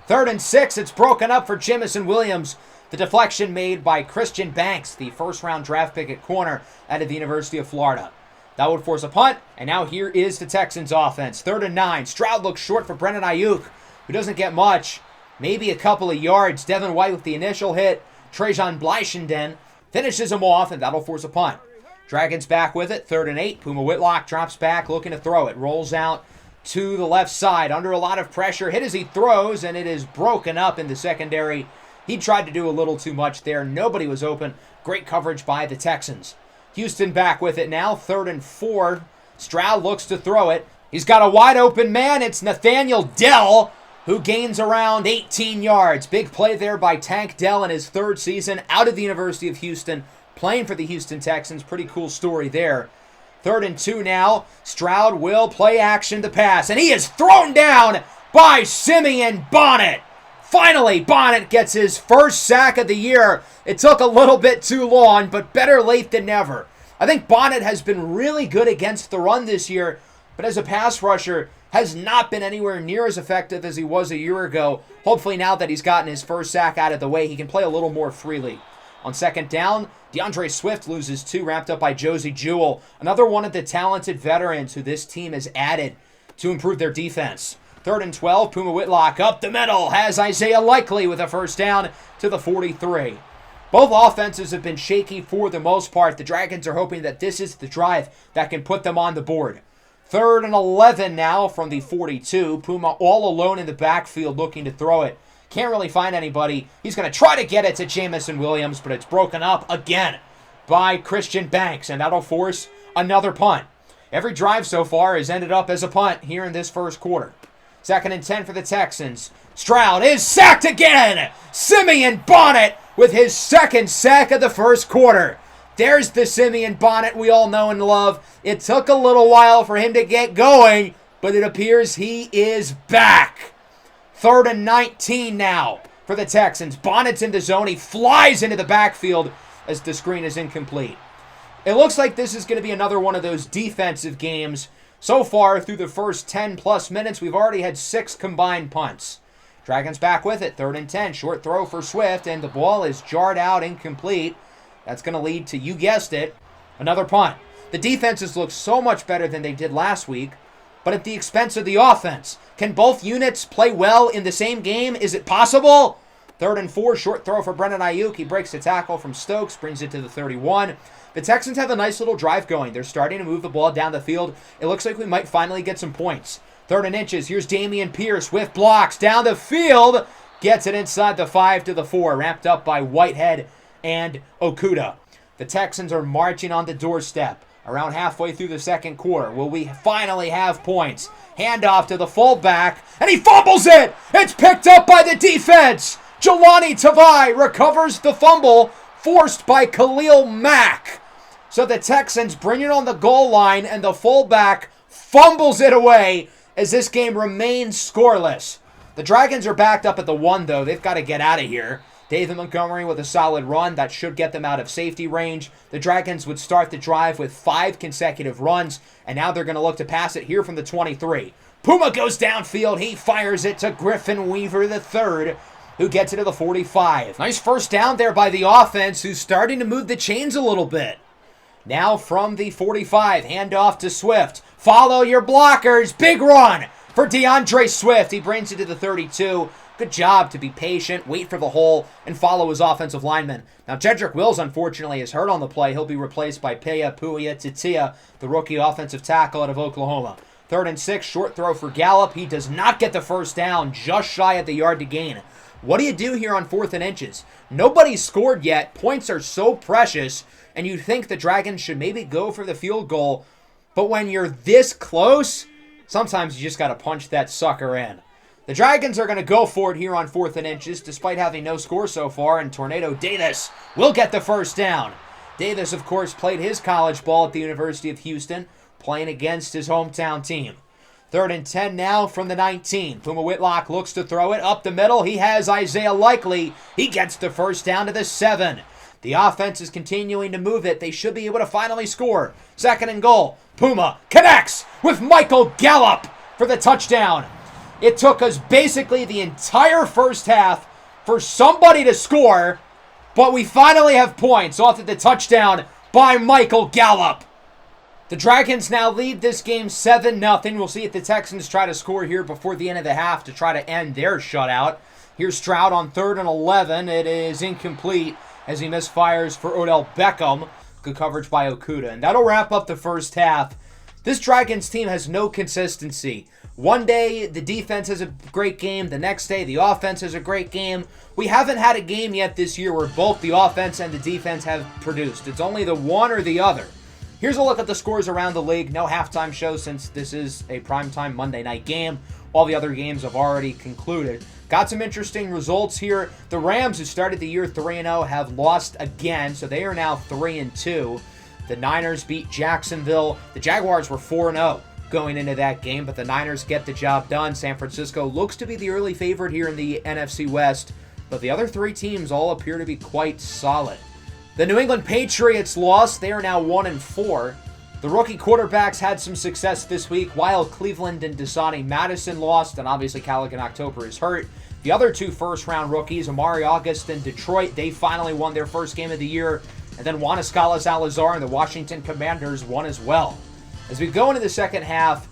3rd and 6, it's broken up for Jamison Williams. The deflection made by Christian Banks, the first-round draft pick at corner out of the University of Florida. That would force a punt, and now here is the Texans offense. 3rd and 9, Stroud looks short for Brendan Ayuk, who doesn't get much, maybe a couple of yards. Devin White with the initial hit. Trajan Bleichenden finishes him off, and that'll force a punt. Dragons back with it, 3rd and 8. Puma Whitlock drops back, looking to throw it. Rolls out to the left side, under a lot of pressure. Hit as he throws, and it is broken up in the secondary. He tried to do a little too much there. Nobody was open. Great coverage by the Texans. Houston back with it now, 3rd and 4. Stroud looks to throw it. He's got a wide open man. It's Nathaniel Dell, who gains around 18 yards. Big play there by Tank Dell in his 3rd season out of the University of Houston, playing for the Houston Texans. Pretty cool story there. 3rd and 2 now. Stroud will play action to pass, and he is thrown down by Simeon Bonnet. Finally, Bonnet gets his first sack of the year. It took a little bit too long, but better late than never. I think Bonnet has been really good against the run this year, but as a pass rusher, has not been anywhere near as effective as he was a year ago. Hopefully now that he's gotten his first sack out of the way, he can play a little more freely. On 2nd down, DeAndre Swift loses 2, wrapped up by Josie Jewell. Another one of the talented veterans who this team has added to improve their defense. 3rd and 12, Puma Whitlock up the middle, has Isaiah Likely with a first down to the 43. Both offenses have been shaky for the most part. The Dragons are hoping that this is the drive that can put them on the board. 3rd and 11 now from the 42. Puma all alone in the backfield looking to throw it. Can't really find anybody. He's going to try to get it to Jamison Williams, but it's broken up again by Christian Banks, and that'll force another punt. Every drive so far has ended up as a punt here in this first quarter. 2nd and 10 for the Texans. Stroud is sacked again. Simeon Bonnet with his 2nd sack of the first quarter. There's the Simeon Bonnet we all know and love. It took a little while for him to get going, but it appears he is back. 3rd and 19 now for the Texans. Bonnet's in the zone. He flies into the backfield as the screen is incomplete. It looks like this is going to be another one of those defensive games. So far, through the first 10-plus minutes, we've already had 6 combined punts. Dragons back with it. 3rd and 10. Short throw for Swift, and the ball is jarred out, incomplete. That's going to lead to, you guessed it, another punt. The defenses look so much better than they did last week, but at the expense of the offense. Can both units play well in the same game? Is it possible? 3rd and 4, short throw for Brendan Ayuk. He breaks the tackle from Stokes, brings it to the 31. The Texans have a nice little drive going. They're starting to move the ball down the field. It looks like we might finally get some points. 3rd and inches. Here's Dameon Pierce with blocks down the field. Gets it inside the 5 to the 4. Wrapped up by Whitehead and Okuda. The Texans are marching on the doorstep. Around halfway through the second quarter, will we finally have points? Handoff to the fullback, and he fumbles it! It's picked up by the defense! Jelani Tavai recovers the fumble, forced by Khalil Mack. So the Texans bring it on the goal line, and the fullback fumbles it away as this game remains scoreless. The Dragons are backed up at the 1, though. They've got to get out of here. David Montgomery with a solid run. That should get them out of safety range. The Dragons would start the drive with 5 consecutive runs, and now they're going to look to pass it here from the 23. Puma goes downfield. He fires it to Griffin Weaver III, who gets it to the 45. Nice first down there by the offense, who's starting to move the chains a little bit. Now from the 45, handoff to Swift. Follow your blockers. Big run for DeAndre Swift. He brings it to the 32. Good job to be patient, wait for the hole, and follow his offensive lineman. Now, Jedrick Wills, unfortunately, is hurt on the play. He'll be replaced by Peya Puya Titia, the rookie offensive tackle out of Oklahoma. 3rd and 6, short throw for Gallup. He does not get the first down, just shy of the yard to gain. What do you do here on 4th and inches? Nobody's scored yet. Points are so precious, and you'd think the Dragons should maybe go for the field goal. But when you're this close, sometimes you just got to punch that sucker in. The Dragons are going to go for it here on 4th and inches, despite having no score so far, and Tornado Davis will get the first down. Davis, of course, played his college ball at the University of Houston, playing against his hometown team. 3rd and 10 now from the 19. Puma Whitlock looks to throw it up the middle. He has Isaiah Likely. He gets the first down to the 7. The offense is continuing to move it. They should be able to finally score. 2nd and goal. Puma connects with Michael Gallup for the touchdown. It took us basically the entire first half for somebody to score, but we finally have points off of the touchdown by Michael Gallup. The Dragons now lead this game 7-0. We'll see if the Texans try to score here before the end of the half to try to end their shutout. Here's Stroud on 3rd and 11. It is incomplete as he misfires for Odell Beckham. Good coverage by Okudah. And that'll wrap up the first half. This Dragons team has no consistency. One day, the defense has a great game. The next day, the offense has a great game. We haven't had a game yet this year where both the offense and the defense have produced. It's only the one or the other. Here's a look at the scores around the league. No halftime show since this is a primetime Monday night game. All the other games have already concluded. Got some interesting results here. The Rams, who started the year 3-0, have lost again, so they are now 3-2. The Niners beat Jacksonville. The Jaguars were 4-0 going into that game, but the Niners get the job done. San Francisco looks to be the early favorite here in the NFC West, but the other three teams all appear to be quite solid. The New England Patriots lost. They are now 1-4. The rookie quarterbacks had some success this week, while Cleveland and Dasani Madison lost, and obviously Callaghan October is hurt. The other two first-round rookies, Amari August and Detroit, they finally won their first game of the year. And then Juan Escala-Salazar and the Washington Commanders won as well. As we go into the second half,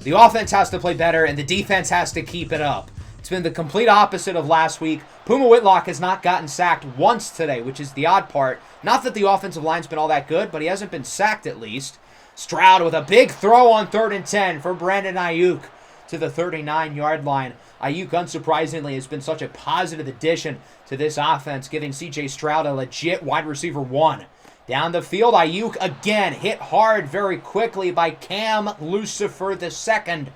the offense has to play better and the defense has to keep it up. It's been the complete opposite of last week. Puma Whitlock has not gotten sacked once today, which is the odd part. Not that the offensive line's been all that good, but he hasn't been sacked at least. Stroud with a big throw on 3rd and 10 for Brandon Ayuk to the 39-yard line. Ayuk, unsurprisingly, has been such a positive addition to this offense, giving C.J. Stroud a legit wide receiver 1. Down the field, Ayuk again hit hard very quickly by Cam Lucifer II,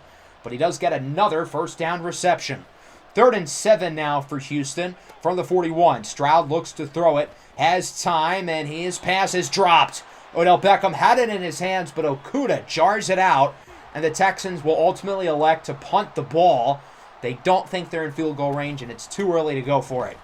but he does get another first down reception. 3rd and 7 now for Houston from the 41. Stroud looks to throw it, has time, and his pass is dropped. Odell Beckham had it in his hands, but Okudah jars it out, and the Texans will ultimately elect to punt the ball. They don't think they're in field goal range, and it's too early to go for it.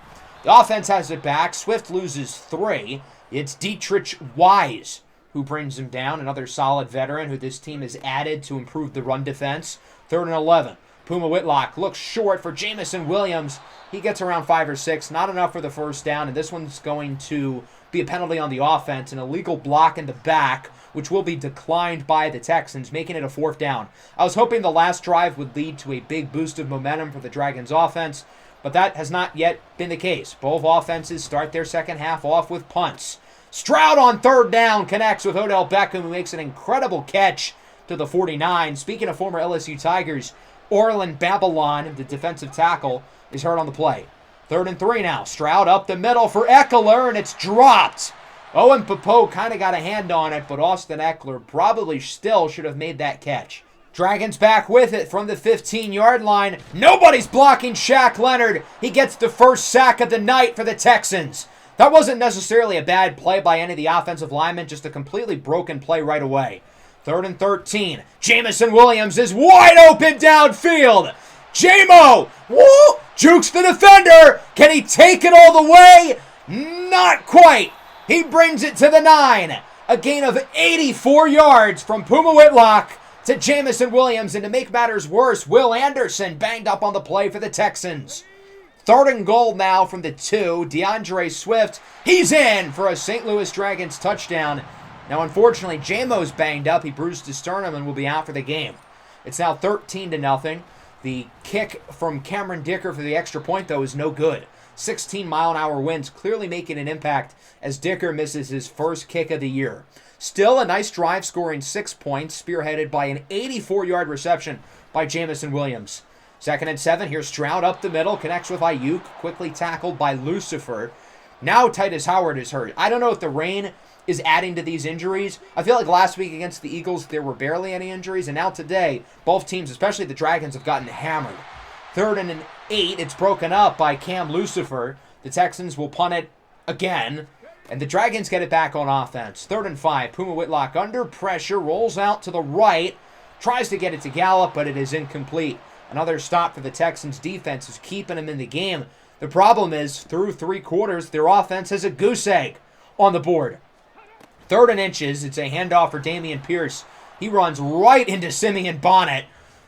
The offense has it back. Swift loses 3. It's Dietrich Wise who brings him down, another solid veteran who this team has added to improve the run defense. 3rd and 11. Puma Whitlock looks short for Jameson Williams. He gets around 5 or 6, not enough for the first down, and this one's going to be a penalty on the offense, an illegal block in the back, which will be declined by the Texans, making it a 4th down. I was hoping the last drive would lead to a big boost of momentum for the Dragons offense, but that has not yet been the case. Both offenses start their second half off with punts. Stroud on 3rd down connects with Odell Beckham, who makes an incredible catch to the 49. Speaking of former LSU Tigers, Orlin Babylon, the defensive tackle, is hurt on the play. 3rd and 3 now. Stroud up the middle for Eckler, and it's dropped. Owen Popo kind of got a hand on it, but Austin Eckler probably still should have made that catch. Dragons back with it from the 15-yard line. Nobody's blocking Shaq Leonard. He gets the first sack of the night for the Texans. That wasn't necessarily a bad play by any of the offensive linemen, just a completely broken play right away. 3rd and 13. Jameson Williams is wide open downfield. J-Mo, woo, jukes the defender. Can he take it all the way? Not quite. He brings it to the 9. A gain of 84 yards from Puma Whitlock to Jameson Williams. And to make matters worse, Will Anderson banged up on the play for the Texans. 3rd and goal now from the 2. DeAndre Swift, he's in for a St. Louis Dragons touchdown. Now, unfortunately, J-Mo's banged up. He bruised his sternum and will be out for the game. It's now 13-0. The kick from Cameron Dicker for the extra point, though, is no good. 16-mile-an-hour winds clearly making an impact as Dicker misses his first kick of the year. Still a nice drive, scoring 6 points, spearheaded by an 84-yard reception by Jameson Williams. 2nd and 7, here's Stroud up the middle, connects with Ayuk, quickly tackled by Lucifer. Now Titus Howard is hurt. I don't know if the rain is adding to these injuries. I feel like last week against the Eagles, there were barely any injuries, and now today, both teams, especially the Dragons, have gotten hammered. 3rd and 8, it's broken up by Cam Lucifer. The Texans will punt it again, and the Dragons get it back on offense. 3rd and 5, Puma Whitlock under pressure, rolls out to the right, tries to get it to Gallup, but it is incomplete. Another stop for the Texans' defense is keeping them in the game. The problem is, through 3 quarters, their offense is a goose egg. on the board. 3rd and inches. It's a handoff for Dameon Pierce. He runs right into Simeon Bonnet,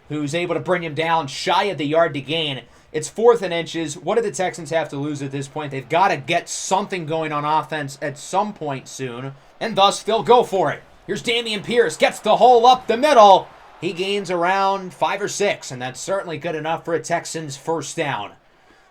who's able to bring him down shy of the yard to gain. It's 4th and inches. What do the Texans have to lose at this point? They've got to get something going on offense at some point soon, and thus they'll go for it. Here's Dameon Pierce, gets the hole up the middle. He gains around 5 or 6, and that's certainly good enough for a Texans first down.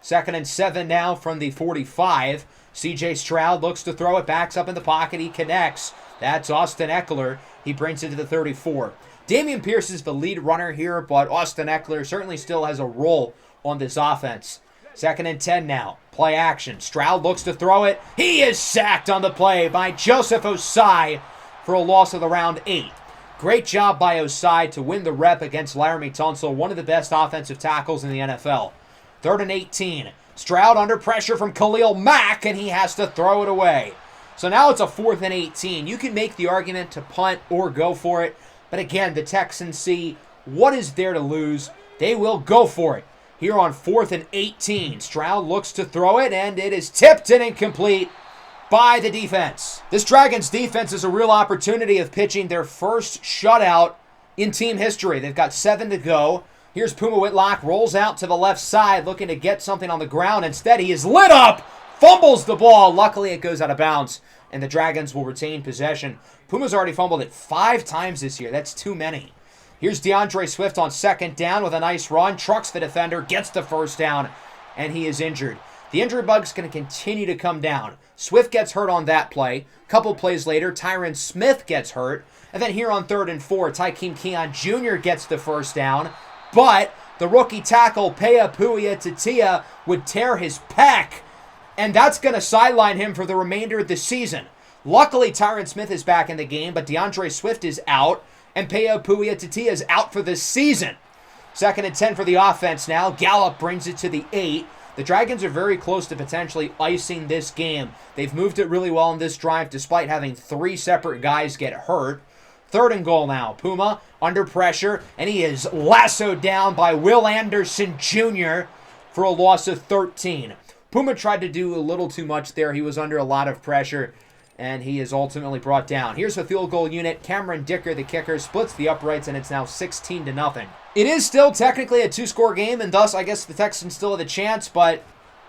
2nd and 7 now from the 45. C.J. Stroud looks to throw it, backs up in the pocket, he connects. That's Austin Eckler. He brings it to the 34. Dameon Pierce is the lead runner here, but Austin Eckler certainly still has a role on this offense. 2nd and 10 now. Play action. Stroud looks to throw it. He is sacked on the play by Joseph Osai for a loss of around 8. Great job by Osai to win the rep against Laramie Tunsil, one of the best offensive tackles in the NFL. 3rd and 18. Stroud under pressure from Khalil Mack, and he has to throw it away. So now it's a 4th and 18. You can make the argument to punt or go for it, but again, the Texans see what is there to lose. They will go for it. Here on 4th and 18, Stroud looks to throw it, and it is tipped and incomplete by the defense. This Dragons defense is a real opportunity of pitching their first shutout in team history. They've got 7 to go. Here's Puma Whitlock, rolls out to the left side, looking to get something on the ground. Instead, he is lit up, fumbles the ball. Luckily, it goes out of bounds, and the Dragons will retain possession. Puma's already fumbled it 5 times this year. That's too many. Here's DeAndre Swift on 2nd down with a nice run. Trucks the defender, gets the first down, and he is injured. The injury bug's going to continue to come down. Swift gets hurt on that play. A couple plays later, Tyron Smith gets hurt. And then here on 3rd and 4, Tykeem Keon Jr. gets the first down. But the rookie tackle, Pea Puia-Tatia, would tear his pec. And that's going to sideline him for the remainder of the season. Luckily, Tyron Smith is back in the game, but DeAndre Swift is out. And Pea Puia-Tatia is out for the season. 2nd and 10 for the offense now. Gallup brings it to the 8. The Dragons are very close to potentially icing this game. They've moved it really well in this drive despite having 3 separate guys get hurt. 3rd and goal now. Puma under pressure, and he is lassoed down by Will Anderson Jr. for a loss of 13. Puma tried to do a little too much there. He was under a lot of pressure, and he is ultimately brought down. Here's the field goal unit. Cameron Dicker, the kicker, splits the uprights, and it's now 16-0. It is still technically a 2-score game, and thus I guess the Texans still have a chance, but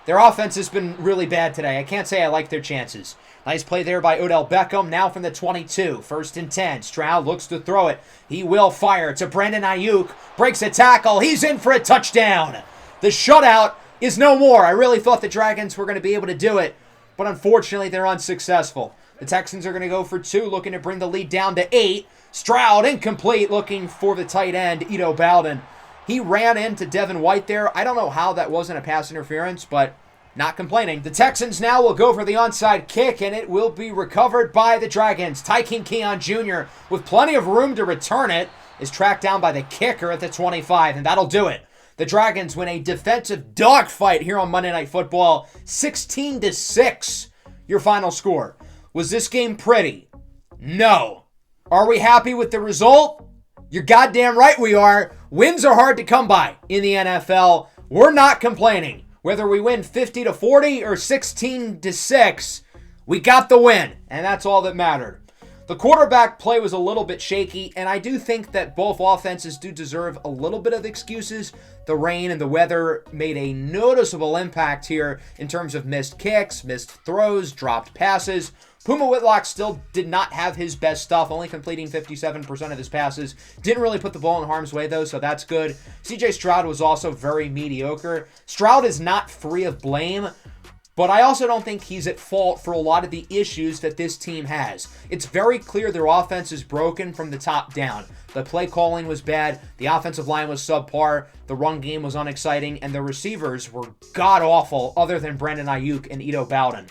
their offense has been really bad today. I can't say I like their chances. Nice play there by Odell Beckham, now from the 22. 1st and 10. Stroud looks to throw it. He will fire to Brandon Ayuk. Breaks a tackle. He's in for a touchdown. The shutout is no more. I really thought the Dragons were going to be able to do it, but unfortunately they're unsuccessful. The Texans are going to go for 2, looking to bring the lead down to 8. Stroud incomplete, looking for the tight end, Ito Bowden. He ran into Devin White there. I don't know how that wasn't a pass interference, but not complaining. The Texans now will go for the onside kick, and it will be recovered by the Dragons. Tykeem Keon Jr., with plenty of room to return it, is tracked down by the kicker at the 25, and that'll do it. The Dragons win a defensive dogfight here on Monday Night Football, 16-6, your final score. Was this game pretty? No. Are we happy with the result? You're goddamn right we are. Wins are hard to come by in the NFL. We're not complaining. Whether we win 50-40 or 16-6, we got the win, and that's all that mattered. The quarterback play was a little bit shaky, and I do think that both offenses do deserve a little bit of excuses. The rain and the weather made a noticeable impact here in terms of missed kicks, missed throws, dropped passes. Puma Whitlock still did not have his best stuff, only completing 57% of his passes. Didn't really put the ball in harm's way, though, so that's good. C.J. Stroud was also very mediocre. Stroud is not free of blame, but I also don't think he's at fault for a lot of the issues that this team has. It's very clear their offense is broken from the top down. The play calling was bad, the offensive line was subpar, the run game was unexciting, and the receivers were god-awful other than Brandon Ayuk and Ito Bowden.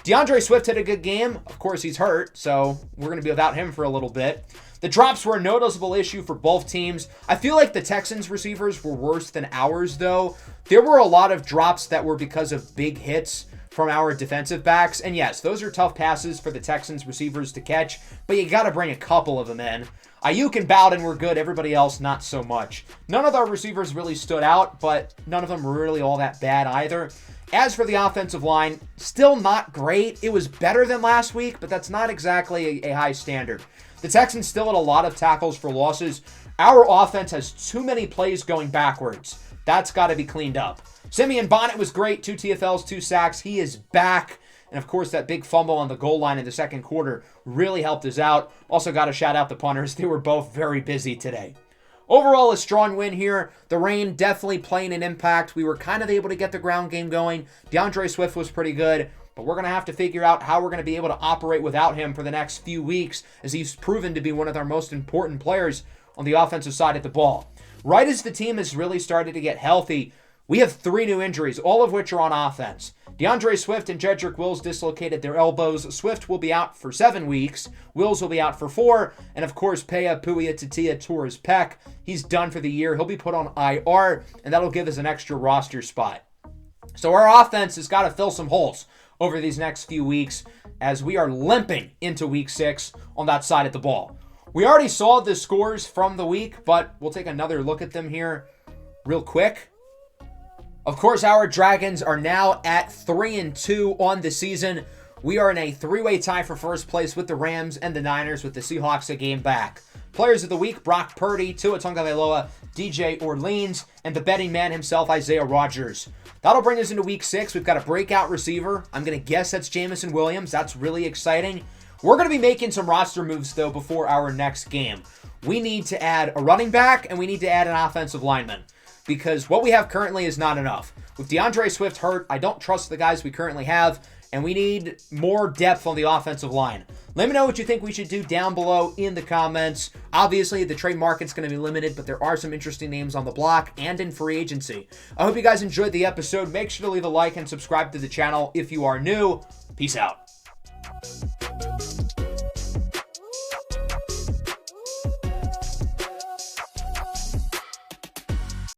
DeAndre Swift had a good game. Of course, he's hurt, so we're going to be without him for a little bit. The drops were a noticeable issue for both teams. I feel like the Texans receivers were worse than ours, though. There were a lot of drops that were because of big hits from our defensive backs. And yes, those are tough passes for the Texans receivers to catch, but you got to bring a couple of them in. Ayuk and Bowden were good. Everybody else, not so much. None of our receivers really stood out, but none of them were really all that bad either. As for the offensive line, still not great. It was better than last week, but that's not exactly a high standard. The Texans still had a lot of tackles for losses. Our offense has too many plays going backwards. That's got to be cleaned up. Simeon Bonnet was great. 2 TFLs, 2 sacks. He is back. And of course, that big fumble on the goal line in the second quarter really helped us out. Also got to shout out the punters. They were both very busy today. Overall, a strong win here. The rain definitely playing an impact. We were kind of able to get the ground game going. DeAndre Swift was pretty good, but we're going to have to figure out how we're going to be able to operate without him for the next few weeks, as he's proven to be one of our most important players on the offensive side of the ball. Right as the team has really started to get healthy, we have 3 new injuries, all of which are on offense. DeAndre Swift and Jedrick Wills dislocated their elbows. Swift will be out for 7 weeks. Wills will be out for 4. And of course, Pea Puya tore his pec. He's done for the year. He'll be put on IR, and that'll give us an extra roster spot. So our offense has got to fill some holes over these next few weeks as we are limping into week 6 on that side of the ball. We already saw the scores from the week, but we'll take another look at them here real quick. Of course, our Dragons are now at 3-2 on the season. We are in a 3-way tie for first place with the Rams and the Niners, with the Seahawks a game back. Players of the week: Brock Purdy, Tua Tagovailoa, DJ Orleans, and the betting man himself, Isaiah Rodgers. That'll bring us into week 6. We've got a breakout receiver. I'm going to guess that's Jamison Williams. That's really exciting. We're going to be making some roster moves, though, before our next game. We need to add a running back, and we need to add an offensive lineman, because what we have currently is not enough. With DeAndre Swift hurt, I don't trust the guys we currently have, and we need more depth on the offensive line. Let me know what you think we should do down below in the comments. Obviously, the trade market's going to be limited, but there are some interesting names on the block and in free agency. I hope you guys enjoyed the episode. Make sure to leave a like and subscribe to the channel if you are new. Peace out.